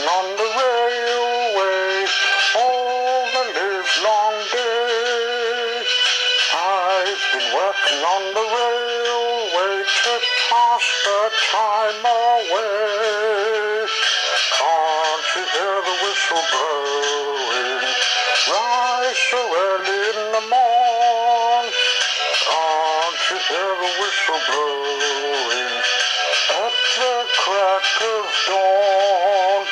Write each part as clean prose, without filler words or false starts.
on the railway all the livelong day. I've been working on the railway to pass the time away. Can't you hear the whistle blowing? Rise so early in the morn. Can't you hear the whistle blowing? At the crack of dawn.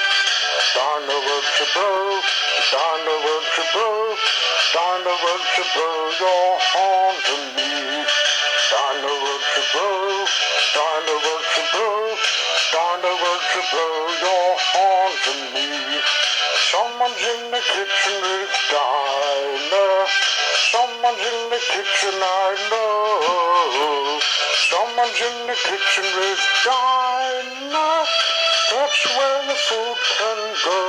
Down the road to blow, down the road to blow, down the road to blow your horn to me. Down the road to blow, down the road to blow, down the road to blow your horn to me. Someone's in the kitchen with diner. Someone's in the kitchen, I know. Someone's in the kitchen with diner. That's where the food can go.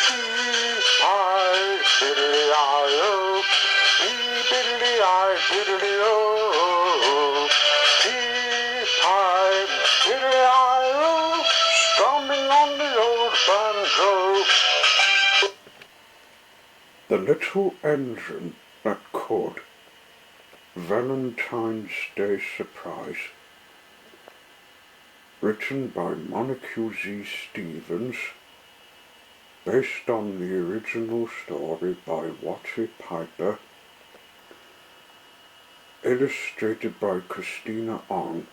Pee-pie, biddly-I-O. Pee-biddly-I, biddly-O. Pee-pie, biddly-I-O. Strumming on the old banjo. The Little Engine That Could. Valentine's Day Surprise. Written by Monica Z. Stevens, based on the original story by Watty Piper, illustrated by Christina Ong.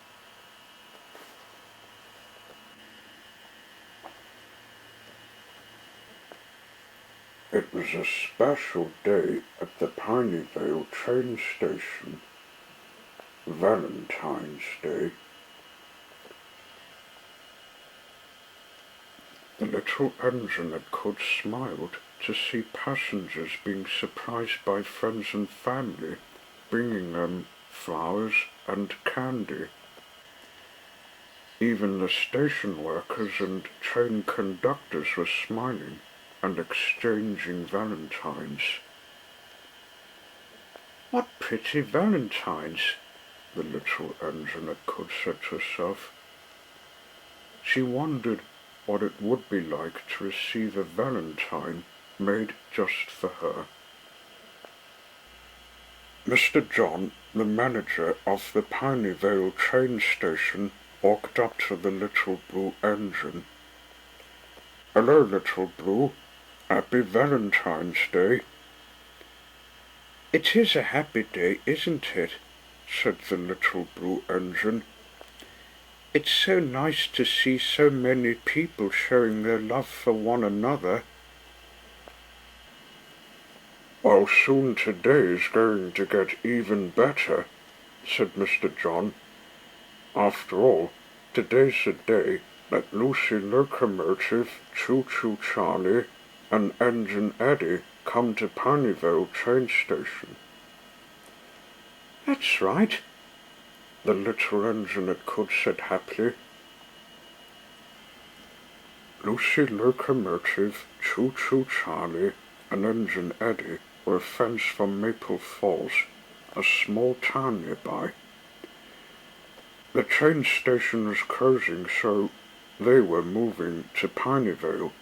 It was a special day at the Pineyvale train station, Valentine's Day. The little engine that could smiled to see passengers being surprised by friends and family, bringing them flowers and candy. Even the station workers and train conductors were smiling and exchanging valentines. "What pretty valentines," the little engine that could said to herself. She wondered what it would be like to receive a valentine made just for her. Mr. John, the manager of the Pineyvale train station, walked up to the little blue engine. "Hello, little blue. Happy Valentine's Day." "It is a happy day, isn't it?" said the little blue engine. "It's so nice to see so many people showing their love for one another." "Well, soon today is going to get even better," said Mr. John. "After all, today's the day that Lucy Locomotive, Choo Choo Charlie, and Engine Eddie come to Pineyvale train station." "That's right," the little engine that could said happily. Lucy Locomotive, Choo Choo Charlie, and Engine Eddie were friends from Maple Falls, a small town nearby. The train station was closing, so they were moving to Pineyvale.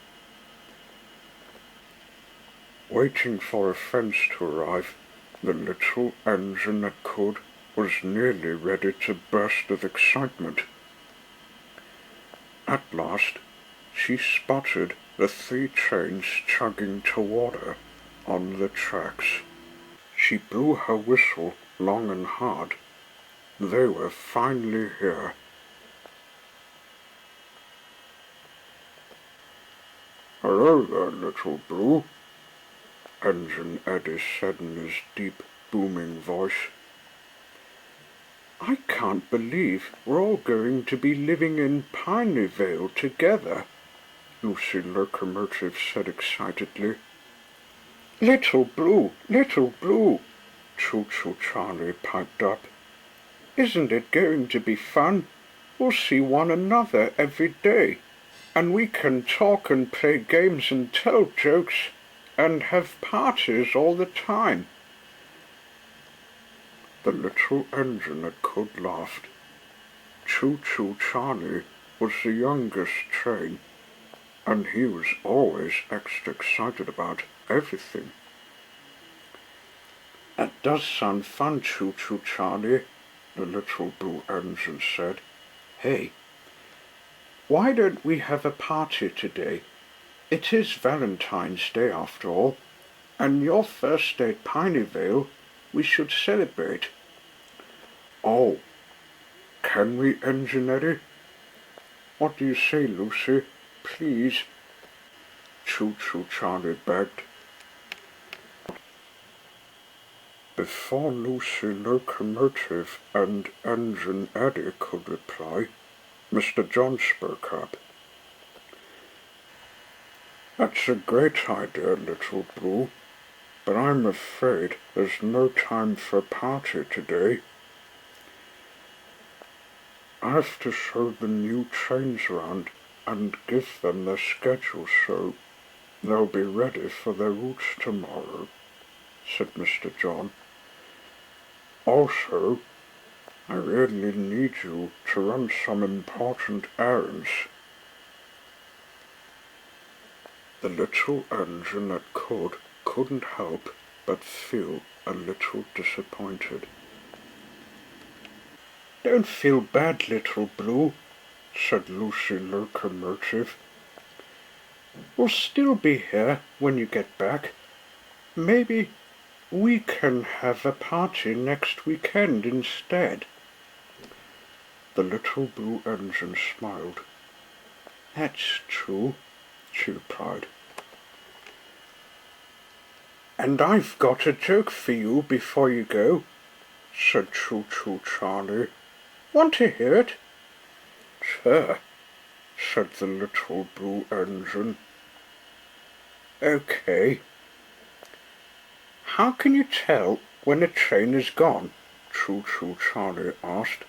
Waiting for her friends to arrive, the little engine that could was nearly ready to burst with excitement. At last, she spotted the 3 trains chugging toward her on the tracks. She blew her whistle long and hard. They were finally here. "Hello there, little blue," Engine Eddie said in his deep, booming voice. "I can't believe we're all going to be living in Pineyvale together," Lucy Locomotive said excitedly. Little blue, Choo Choo Charlie piped up. "Isn't it going to be fun? We'll see one another every day, and we can talk and play games and tell jokes and have parties all the time." The little engine that could laughed. Choo Choo Charlie was the youngest train. and he was always extra excited about everything. "That does sound fun, Choo-Choo Charlie," the little blue engine said. "Hey, why don't we have a party today? It is Valentine's Day after all, and your first day at Pineyvale. We should celebrate." "Oh, can we, Engine Eddie? What do you say, Lucy? Please?" Choo-Choo Charlie begged. Before Lucy Locomotive and Engine Eddie could reply, Mr. John spoke up. "That's a great idea, Little Blue, but I'm afraid there's no time for a party today. I have to show the new trains around and give them their schedule so they'll be ready for their routes tomorrow," said Mr. John. "Also, I really need you to run some important errands." The little engine that couldn't help but feel a little disappointed. "Don't feel bad, Little Blue," said Lucy Locomotive. "We'll still be here when you get back. Maybe we can have a party next weekend instead." The little blue engine smiled. "That's true," she replied. "And I've got a joke for you before you go," said Choo-Choo Charlie. "Want to hear it?" "Sure," said the little blue engine. "Okay. How can you tell when a train is gone?" Choo-Choo Charlie asked.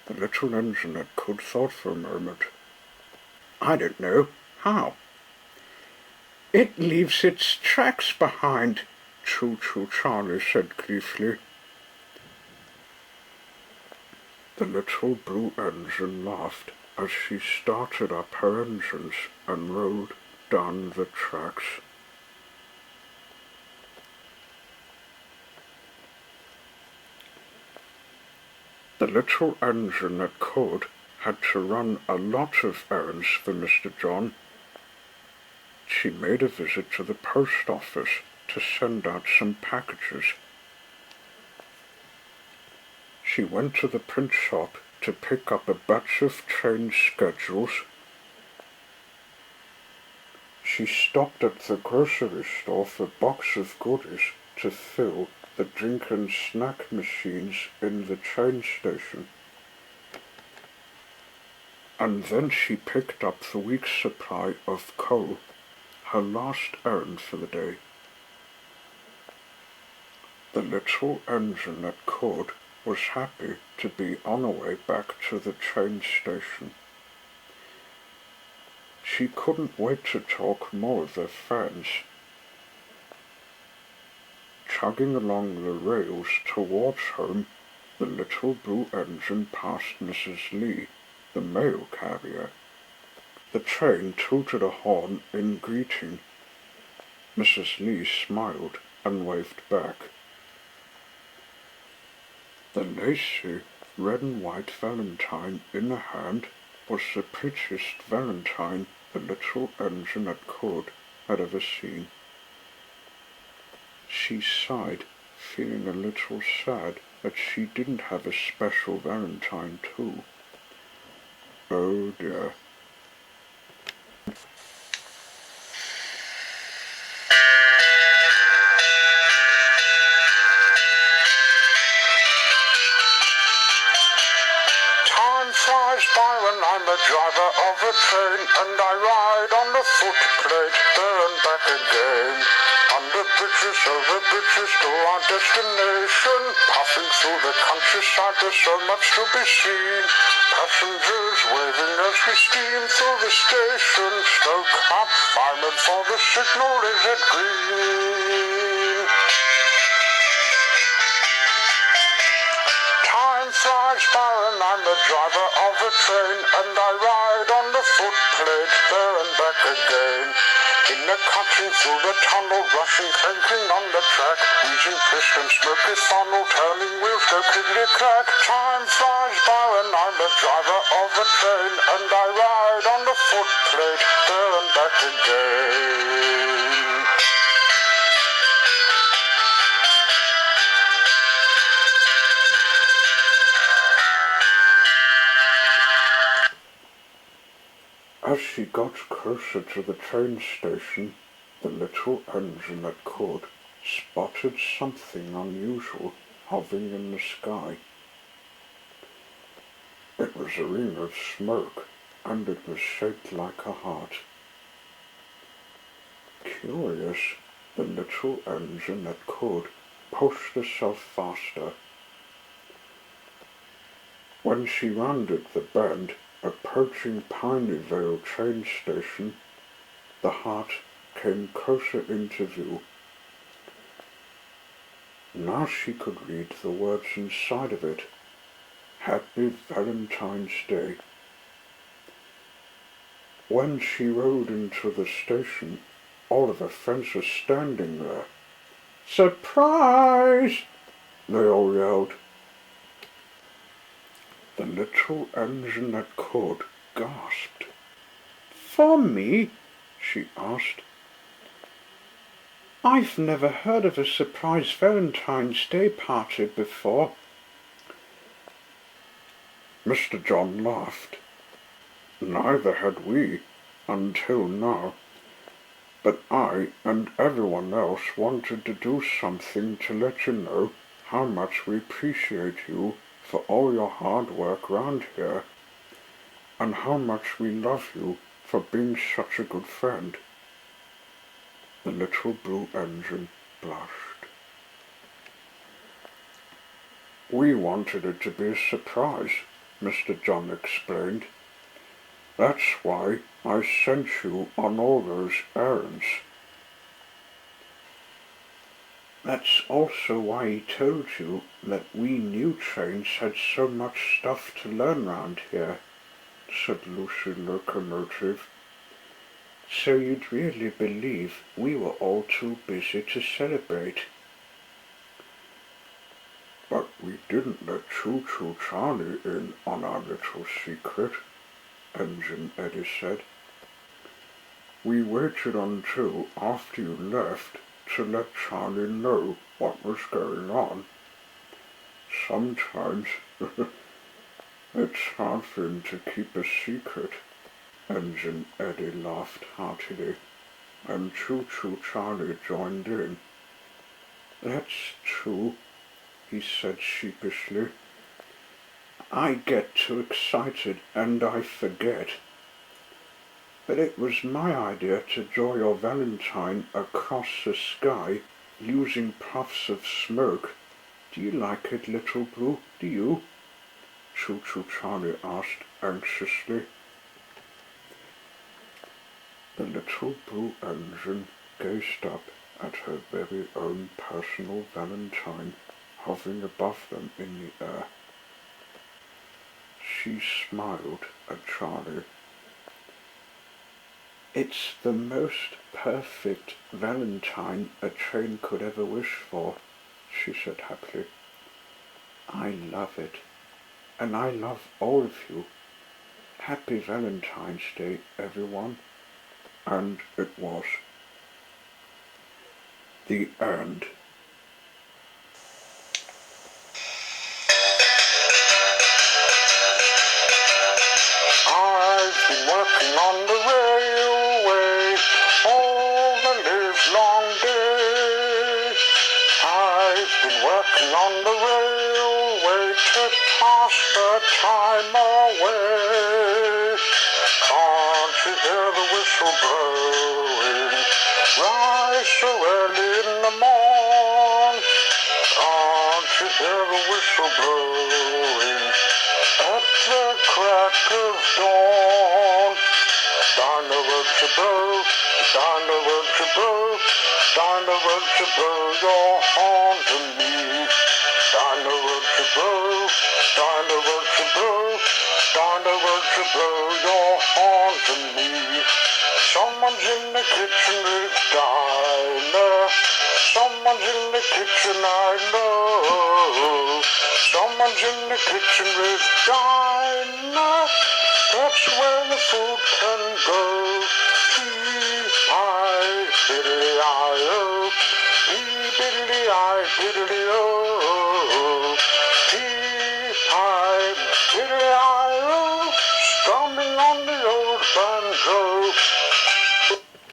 The little engine thought for a moment. "I don't know. How?" "It leaves its tracks behind," Choo-Choo Charlie said gleefully. The little blue engine laughed as she started up her engines and rolled down the tracks. The little engine had to run a lot of errands for Mr. John. She made a visit to the post office to send out some packages. She went to the print shop to pick up a batch of train schedules. She stopped at the grocery store for a box of goodies to fill the drink and snack machines in the train station. And then she picked up the week's supply of coal, her last errand for the day. The little engine was happy to be on her way back to the train station. She couldn't wait to talk more with her friends. Chugging along the rails towards home, the little blue engine passed Mrs. Lee, the mail carrier. The train tooted a horn in greeting. Mrs. Lee smiled and waved back. The lacy red and white valentine in her hand was the prettiest valentine the little engine had ever seen. She sighed, feeling a little sad that she didn't have a special valentine too. Oh dear. Time flies by when I'm a driver of a train, and I ride on the footplate there and back again. Under bridges, over bridges to our destination, passing through the countryside, there's so much to be seen. Passengers waving as we steam through the station, stoke up firemen for the signal is at green. Time flies by and I'm the driver of a train, and I ride on the footplate there and back again. In the cutting through the tunnel, rushing, clanking on the track, wheezing piston, smoky funnel, turning wheels go clickety-clack. Time flies by and I'm the driver of a train, and I ride on the footplate there and back again. As she got closer to the train station, the little engine at court spotted something unusual hovering in the sky. It was a ring of smoke, and it was shaped like a heart. Curious, the little engine at court pushed herself faster. When she rounded the bend, approaching Pineyvale train station, the heart came closer into view. Now she could read the words inside of it. Happy Valentine's Day. When she rode into the station, all of her friends were standing there. Surprise! They all yelled. The little engine at court gasped. For me? She asked. I've never heard of a surprise Valentine's Day party before. Mr. John laughed. Neither had we, until now. But I and everyone else wanted to do something to let you know how much we appreciate you for all your hard work round here, and how much we love you for being such a good friend. The little blue engine blushed. We wanted it to be a surprise, Mr. John explained. That's why I sent you on all those errands. That's also why he told you that we new trains had so much stuff to learn round here, said Lucy Locomotive. So you'd really believe we were all too busy to celebrate. But we didn't let Choo Choo Charlie in on our little secret, Engine Eddie said. We waited until after you left to let Charlie know what was going on. Sometimes it's hard for him to keep a secret. Engine Eddie laughed heartily, and Choo Choo Charlie joined in. That's true, he said sheepishly. I get too excited and I forget. But it was my idea to draw your Valentine across the sky using puffs of smoke. Do you like it, Little Blue? Do you? Choo Choo Charlie asked anxiously. The little blue engine gazed up at her very own personal Valentine hovering above them in the air. She smiled at Charlie. It's the most perfect Valentine a train could ever wish for, she said happily. I love it, and I love all of you. Happy Valentine's Day, everyone. And it was. The end. I've been working on the railway all the livelong day. I've been working on the railway to pass the time away. Can't you hear the whistle blowing? Rise so early in the morn. Can't you hear the whistle blowing? At the crack of dawn. Down the road to blow, down the road to blow, down the road to blow your horn to me. Down the road to blow, Time to worship blow, time to worship blow your horns at me. Someone's in the kitchen with diner. Someone's in the kitchen, I know. Someone's in the kitchen with diner. That's where the food can go. Pie, biddly-I-O. Biddly-I, biddly-O. Pie, biddly-I-O. Strumming on the old banjo.